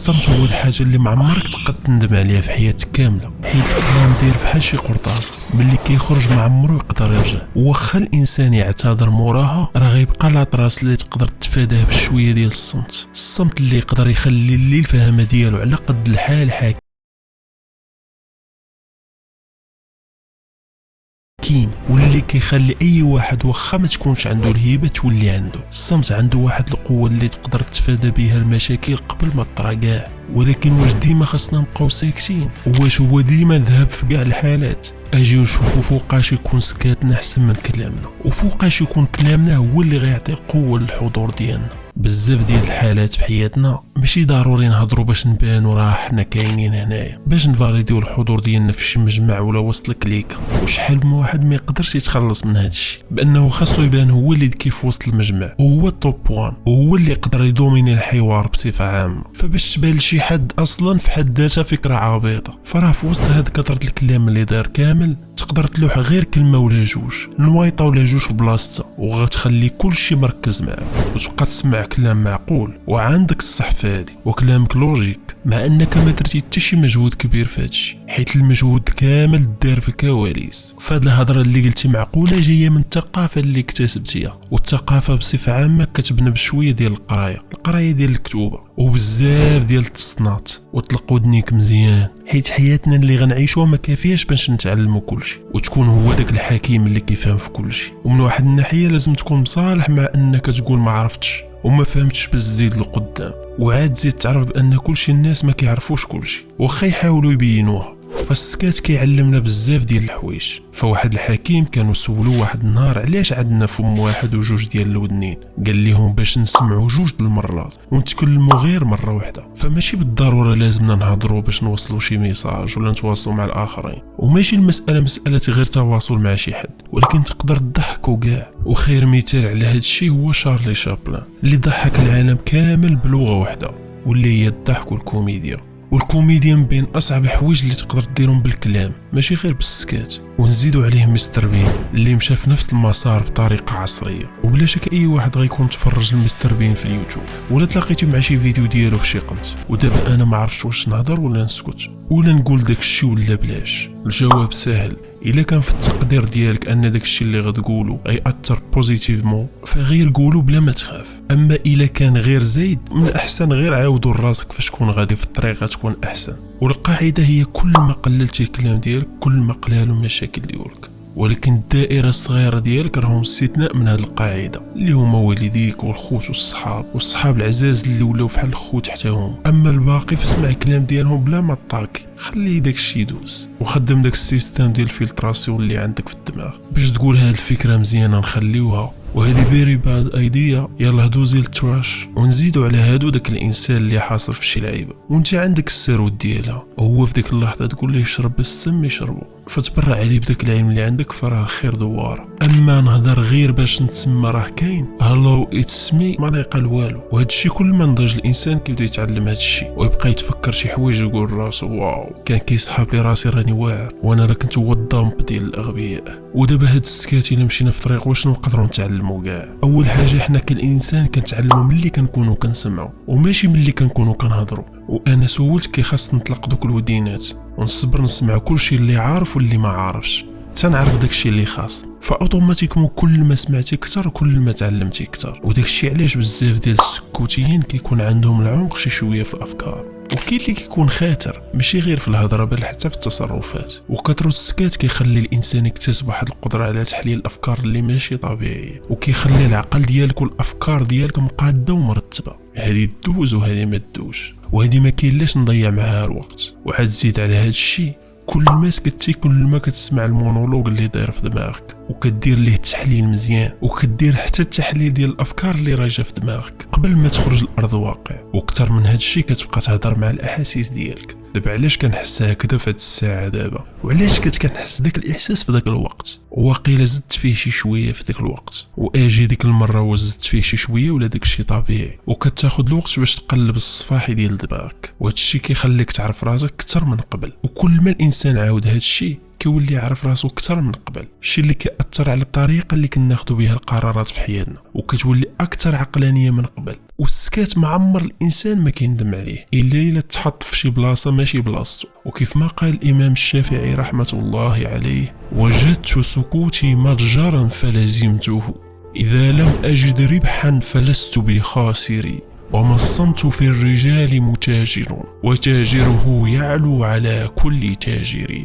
الصمت هو الحاجه اللي ما عمرك تقدر تندم عليها في حياتك كامله، حيت الكلام داير بحال شي قرطاس ملي كيخرج ما عمرو يقدر يرجع. واخا الانسان يعتذر موراها راه غيبقى لاطراس اللي تقدر تفاداه بشويه ديال الصمت اللي يقدر يخلي اللي الفهمه ديالو على قد الحال حاكم، واللي كيخلي اي واحد واخا ما تكونش عنده الهيبه تولي عنده. الصمت عنده واحد القوه اللي تقدر تفادى بها المشاكل قبل ما تطرا كاع. ولكن واش ديما خاصنا نبقاو ساكتين؟ واش هو ديما ذهب في كاع الحالات؟ اجي نشوفوا فوقاش يكون سكاتنا احسن من كلامنا، وفوقاش يكون كلامنا هو اللي غيعطي القوه للحضور ديالنا. بزاف ديال الحالات في حياتنا ماشي ضروري نهضروا باش نبانوا راه حنا كاينين هنايا، باش نفاليديو الحضور ديالنا في شي مجمع ولا وسط الكليكه. وشحال من واحد ما يقدرش يتخلص من هذا الشيء، بانه خاصو يبان هو اللي كيف وسط المجمع، هو التوب وان، وهو اللي يقدر يدوميني الحوار بصفه عامه. فباش تبان لشي حد اصلا في حد ذاتها فكره عبيطه، فراه في وسط هاد كثره الكلام اللي دار كامل تقدر تلوح غير كلمه ولا جوج، نوايطه ولا جوج في بلاصتها، وغتخلي كلشي مركز معاك وتبقى تسمع كلام معقول وعندك الصح في هادي وكلامك لوجيك، مع انك ما درتي حتى شي مجهود كبير في هادشي، حيت المجهود كامل دار في الكواليس. فهاد الهضره اللي قلتي معقوله جايه من الثقافه اللي اكتسبتيها، والثقافه بصفه عامه كتبنى بشويه ديال القرايه ديال الكتوبه وبزاف ديال التصنات. وطلق ودنيك مزيان، حيت حياتنا اللي غنعيشوها ما كافياش باش نتعلموا كلشي وتكون هو داك الحكيم اللي كيفهم في كلشي. ومن واحد الناحيه لازم تكون مصالح مع انك تقول ما عرفتش وما فهمتش باش تزيد لقدام، وعاد تزيد تعرف بان كلشي الناس ما كيعرفوش كلشي واخا يحاولوا يبينوها. فالسكات كيعلمنا بزاف ديال الحوايج. فواحد الحكيم كانوا سولوا واحد النهار علاش عندنا فم واحد وجوج ديال الودنين، قال لهم باش نسمعوا جوج المرات ونتكلموا غير مره واحده. فماشي بالضروره لازمنا نهضروا باش نوصلوا شي ميساج ولا نتواصلوا مع الاخرين، وماشي المساله مساله غير تواصل مع شي حد، ولكن تقدر تضحكوا كاع. وخير مثال على هذا الشيء هو شارلي شابلان اللي ضحك العالم كامل بلغه واحده، واللي هي الضحك والكوميديا. والكوميديا من بين اصعب الحوايج اللي تقدر ديرهم بالكلام ماشي غير بالسكات. ونزيدوا عليه مستر بين اللي مشى في نفس المسار بطريقه عصريه. وبلا شك اي واحد غيكون تفرج لمستر بين في اليوتيوب ولا تلاقيتي مع شي فيديو ديالو في شي قنت، ودابا انا ما عرفتش واش نهضر ولا نسكت ولا نقول داك الشيء ولا بلاش. الجواب سهل، الا كان في التقدير ديالك ان داك الشيء اللي غتقولو غيأثر بوزيتيفمون فغير قولو بلا ما تخاف. اما الا كان غير زايد من الاحسن غير عاودو لراسك فاش تكون غادي في الطريق غتكون احسن. والقاعده هي كل ما قللتي الكلام ديالك كل ما قلالو المشاكل ديالك. ولكن الدائره الصغيره ديالك راهم استثناء من هذه القاعده، اللي هما والديك والخوت والصحاب العزاز اللي ولاو فحال الخوت حتى هم. اما الباقي فاسمع الكلام ديالهم بلا ما تطاكي، خلي داك الشيء يدوز وخدم داك السيستم ديال الفلتراسيون اللي عندك في الدماغ باش تقول هاد الفكره مزيانه نخليوها وهذه فيري باد ايديا يلا دوزي للتراش. ونزيدوا على هادو داك الانسان اللي حاصل في شي لعيبه وانت عندك السرود ديالها، وهو في ديك اللحظه تقول ليه شرب السم يشربو، فتبرع عليه بداك العلم اللي عندك فراه الخير دواره. اما نهضر غير باش نتسمى راه كاين هالو اتس مي ما يقال والو. وهذا الشيء كل ما نضج الانسان كيبدا يتعلم هذا الشيء ويبقى يتفكر شي حوايج يقول راسو واو كان كيسحاب لي راسي راني واعر وانا راه كنت هو الضامب ديال الاغبياء. ودابا هاد السكات الا مشينا في طريق واش نقدروا نتعلموا كاع؟ اول حاجه حنا كالانسان كنتعلموا ملي كنكونوا كنسمعوا وماشي ملي كنكونوا كنهضروا. وانا سولت كي خاص نطلق دوك الودينات ونصبر نسمع كلشي اللي عارف واللي ما عارفش تنعرف داكشي اللي خاص. فاوتوماتيكمون كل ما سمعتي اكثر كل ما تعلمتي اكثر. وداكشي علاش بزاف ديال السكوتيين كيكون عندهم العمق شي شويه في الافكار، وكاين اللي كيكون خاطر ماشي غير في الهضره بل حتى في التصرفات. وكثرة السكات كيخلي الانسان يكتسب واحد القدره على تحليل الافكار اللي ماشي طبيعيه، وكيخلي العقل ديالك والافكار ديالك مقاده ومرتبه، هذه تدوز وهذه ما تدوش، وهذه ما كاين لاش نضيع معها الوقت. وعاد زيد على هذا الشيء كل ما سكتي كل ما كتسمع المونولوج اللي داير في دماغك وكدير ليه تحليل مزيان، وكدير حتى التحليل ديال الافكار اللي راجعه في دماغك قبل ما تخرج لارض الواقع. واكثر من هذا الشيء كتبقى تهضر مع الاحاسيس ديالك. دابا علاش كنحس هكذا في هذه الساعه دابا، وعلاش كنحس داك الاحساس في داك الوقت، واقيلا زدت فيه شي شويه في داك الوقت، واجي ديك المره وزدت فيه شي شويه ولا داك الشيء طبيعي. وكتاخذ الوقت باش تقلب الصفاحي ديال دماغك، وهذا الشيء كيخليك تعرف راسك اكثر من قبل. وكل ما الانسان عاود هذا الشيء كيولي يعرف راسو اكثر من قبل، الشيء اللي كيأثر على الطريقه اللي كناخذوا بها القرارات في حياتنا، وكتولي اكثر عقلانيه من قبل. والسكات معمر الانسان ما كيندم عليه الا تحط في شي بلاصه ماشي بلاصتو. وكيف ما قال الامام الشافعي رحمه الله عليه: وجدت سكوتي متجرا فلزمته، اذا لم اجد ربحا فلست بخاسر، وما الصمت في الرجال متاجر، وتاجره يعلو على كل تاجر.